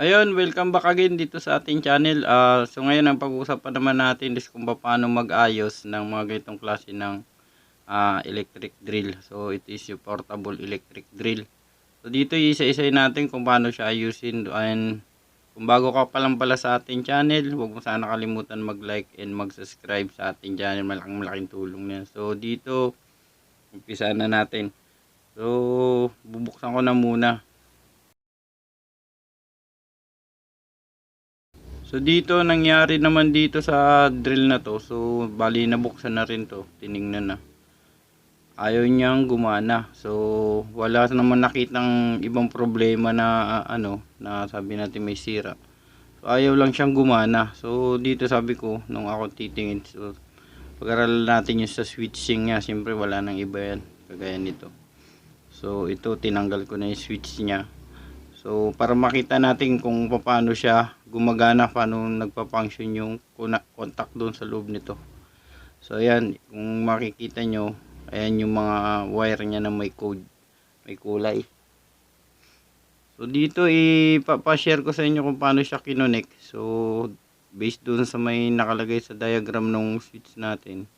Ayun, welcome back again dito sa ating channel. So ngayon ang pag-uusapan naman natin is kung paano mag-ayos ng mga ganitong klase ng electric drill. So it is yung portable electric drill. So dito isa-isay natin kung paano siya ayusin. And kung bago ka pa lang pala sa ating channel, huwag mo sana kalimutan mag-like and mag-subscribe sa ating channel. Malaking tulong na yan. So dito, umpisa na natin. So bubuksan ko na muna. So dito nangyari naman dito sa drill na to. So bali nabuksan na rin to. Tiningnan na. Ayaw niyang gumana. So wala naman nakitang ibang problema na na sabi natin may sira. So ayaw lang siyang gumana. So dito sabi ko nung ako titingin. So pag-aralan natin yung sa switching niya. Siyempre wala nang iba yan. Kagaya nito. So ito tinanggal ko na yung switch niya. So para makita natin kung paano siya gumagana, paano nagpa-function yung contact doon sa loob nito. So ayan, kung makikita nyo, ayan yung mga wire niya na may code, may kulay. So dito ipapa-share ko sa inyo kung paano siya kinonek. So based doon sa may nakalagay sa diagram ng switch natin.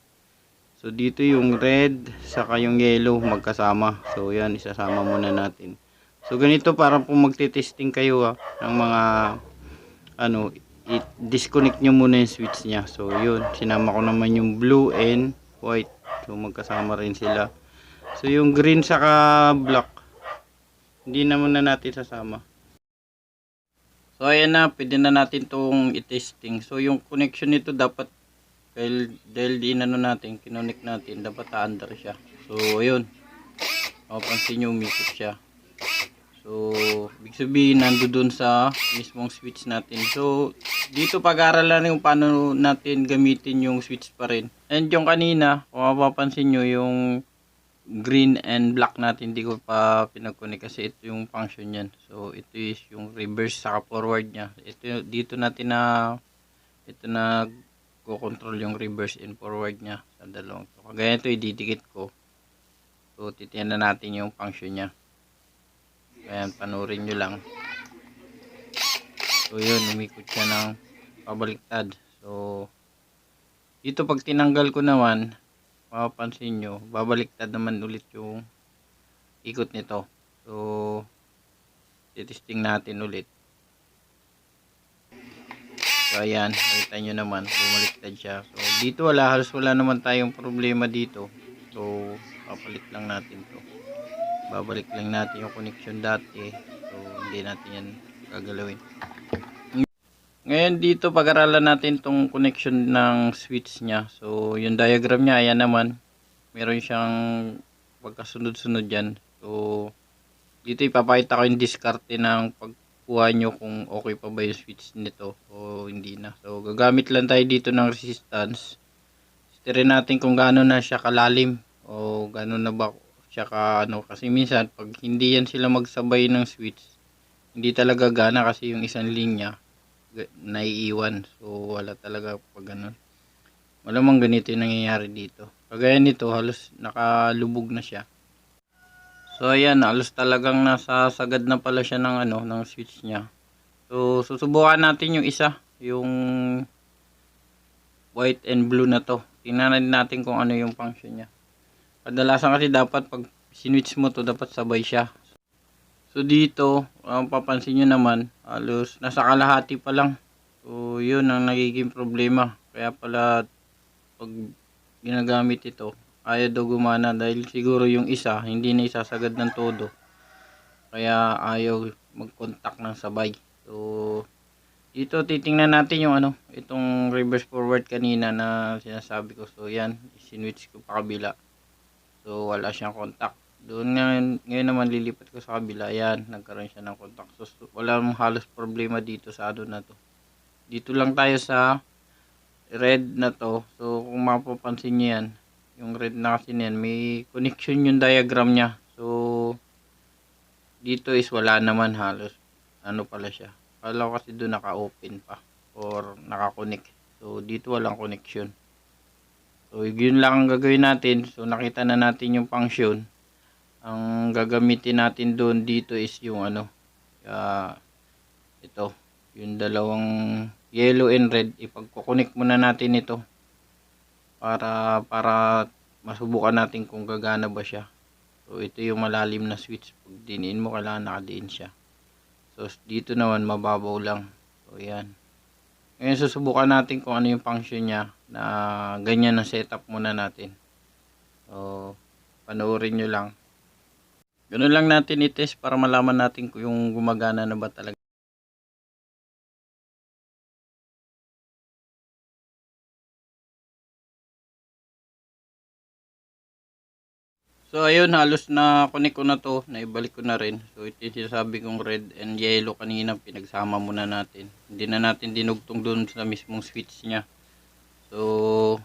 So dito yung red saka yung yellow magkasama. So yan, isasama muna natin. So ganito para po magte-testing kayo ng mga i-disconnect nyo muna yung switch nya. So yun, sinama ko naman yung blue and white. So magkasama rin sila. So yung green saka black hindi naman na natin sasama. So ayan na, pwede na natin tong i-testing. So yung connection nito dapat dahil natin, kinonect natin, dapat under siya. So ayun, mapapansin nyo umikot siya. So, ibig sabihin nandoon sa mismong switch natin. So, dito pag-aaralan kung paano natin gamitin yung switch pa rin. And yung kanina, kung mapapansin nyo, yung green and black natin, hindi ko pa pinag-connect kasi ito yung function yan. So, ito is yung reverse saka forward nya. Ito, dito natin ito na control yung reverse and forward nya sa dalawang. So, kagaya ito, ididikit ko. So, titiyan na natin yung function nya. Ayan, panurin nyo lang. So yun, umikot siya ng pabaliktad. So dito pag tinanggal ko naman, mapapansin nyo, babaliktad naman ulit yung ikot nito. So titesting natin ulit. So ayan, nakita nyo naman, bumaliktad siya. So dito halos wala naman tayong problema dito. So papalit lang natin to. Babalik lang natin yung connection dati. So hindi natin yan gagalawin. Ngayon dito pag-aralan natin tong connection ng switch nya. So yung diagram nya ayan naman. Meron siyang pagkasunod-sunod yan. So dito ipapakita ko yung diskarte ng pagkuha nyo kung okay pa ba yung switch nito o hindi na. So gagamit lang tayo dito ng resistance. Testirin natin kung gaano na siya kalalim o gaano na ba siya kasi minsan pag hindi yan sila magsabay ng switch, hindi talaga gana kasi yung isang linya naiiwan. So wala talaga pag ganun. Malamang ganito yung nangyayari dito. Kagaya nito halos nakalubog na siya. So ayan, halos talagang nasa sagad na pala siya ng ng switch niya. So susubukan natin yung isa, yung white and blue na to. Tingnan natin kung ano yung function niya. Kadalasan kasi dapat pag sinwitch mo to dapat sabay siya. So dito, papansin nyo naman, halos nasa kalahati pa lang. So yun ang nagiging problema. Kaya pala pag ginagamit ito, ayaw daw gumana dahil siguro yung isa hindi na isasagad ng todo. Kaya ayaw mag-contact ng sabay. So dito titingnan natin yung itong reverse forward kanina na sinasabi ko. So yan, sinwitch ko pa kabila. So wala siyang contact. Doon ngayon naman lilipat ko sa kabila. Ayan, nagkaroon siya ng contact. So wala mong halos problema dito sa na to. Dito lang tayo sa red na to. So kung mapapansin niyo yan, yung red na kasi niyan, may connection yung diagram niya. So dito is wala naman halos. Pala siya. Kala ko kasi doon naka-open pa or naka-connect. So dito walang connection. So yun lang ang gagawin natin. So nakita na natin yung function. Ang gagamitin natin doon dito is yung ito, yung dalawang yellow and red, ipagkukunik muna natin ito para masubukan natin kung gagana ba siya. So ito yung malalim na switch, pag diniin mo kailangan nakadiin siya. So dito naman mababaw lang. So yan. Ngayon susubukan natin kung ano yung function niya, na ganyan ang setup muna natin. So panoorin nyo lang. Ganun lang natin i-test para malaman natin kung yung gumagana na ba talaga. So ayun, halos na connect ko na to, naibalik ko na rin. So ito yung sinasabi kong red and yellow kanina, pinagsama muna natin. Hindi na natin dinugtong doon sa mismong switch niya. So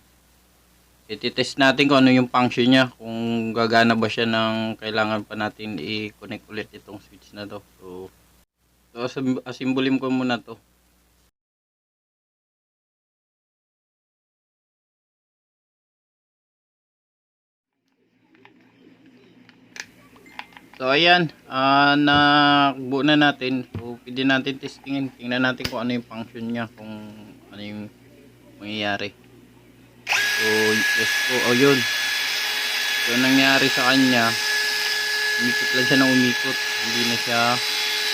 ititest natin kung ano yung function niya, kung gagana ba siya ng kailangan pa natin i-connect ulit itong switch na to. So asimbolim ko muna to. So ayan, nabuo na natin. So pwede natin testingin, tingnan natin kung ano yung function niya, kung ano yung mangyayari. So yes po, yun. So nangyari sa kanya, umikot lang siya ng umikot, hindi na siya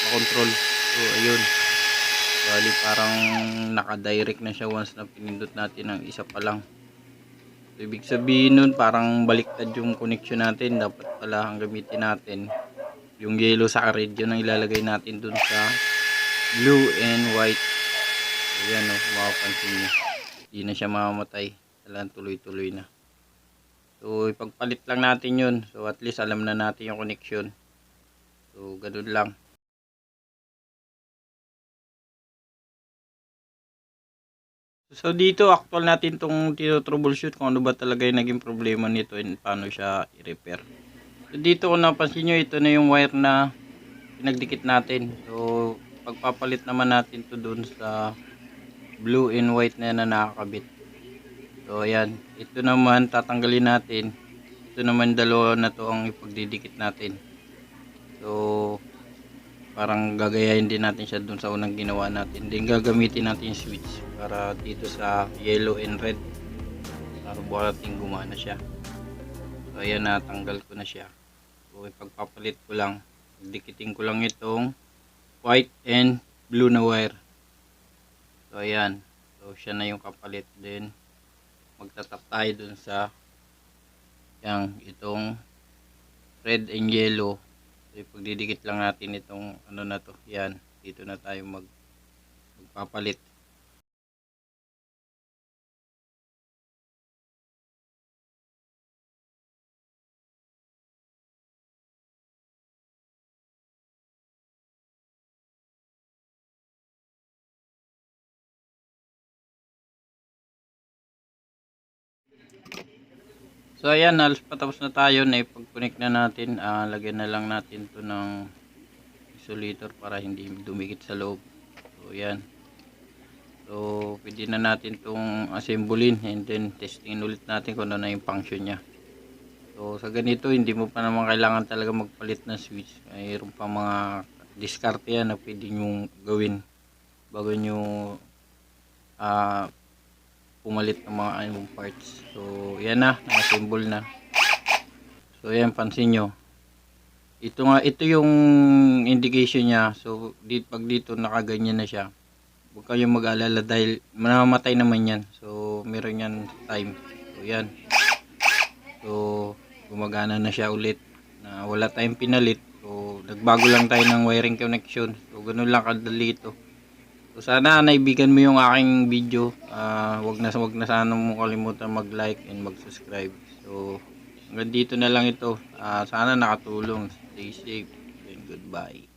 makontrol. So ayun, bali parang naka-direct na siya once na pinindot natin ang isa pa lang. So, ibig sabihin nun parang baliktad yung connection natin. Dapat pala ang gamitin natin yung yellow sa red, yun ang ilalagay natin dun sa blue and white. So yan o, mapapansin nyo, hindi na siya mamamatay, talagang tuloy-tuloy na. So ipagpalit lang natin yun, so at least alam na natin yung connection. So ganun lang. So dito actual natin tong troubleshoot kung ano ba talaga yung naging problema nito and paano siya i-repair. So dito kung napansin nyo, ito na yung wire na pinagdikit natin. So pagpapalit naman natin to dun sa blue and white na nakakabit. So ayan, ito naman tatanggalin natin. Ito naman dalawa na to ang ipagdidikit natin. So parang gagayahin din natin siya dun sa unang ginawa natin. Then gagamitin natin yung switch para dito sa yellow and red, para buwan natin gumana siya. So ayan, natanggal ko na siya. So ipagpapalit ko lang, dikitin ko lang itong white and blue na wire. So ayan, so siya na yung kapalit. Then magtatap tayo dun sa itong red and yellow. So ipagdidikit lang natin itong ano na to, yan, dito na tayo magpapalit. So ayan, halos patapos na tayo, na ipag-connect na natin. Lagyan na lang natin to ng isolator para hindi dumikit sa loob. So ayan, so pwede na natin itong assemblein and then testingin ulit natin kung ano na yung function nya. So sa ganito, hindi mo pa naman kailangan talaga magpalit ng switch. Mayroon pa mga diskarte yan na pwede nyo gawin bago nyo pumalit ng mga anong parts. So yan na, naka-assemble na. So yan, pansin nyo, ito yung indication nya. So pag dito nakaganyan na siya, huwag kayong mag-alala dahil mamamatay naman yan. So meron yan time. So yan, so gumagana na siya ulit, na wala tayong pinalit. So nagbago lang tayo ng wiring connection. So ganun lang kadali ito. So sana naibigan mo yung aking video. Wag na sana mo kalimutan mag-like and mag-subscribe. So hanggang dito na lang ito. Sana nakatulong. Stay safe and goodbye.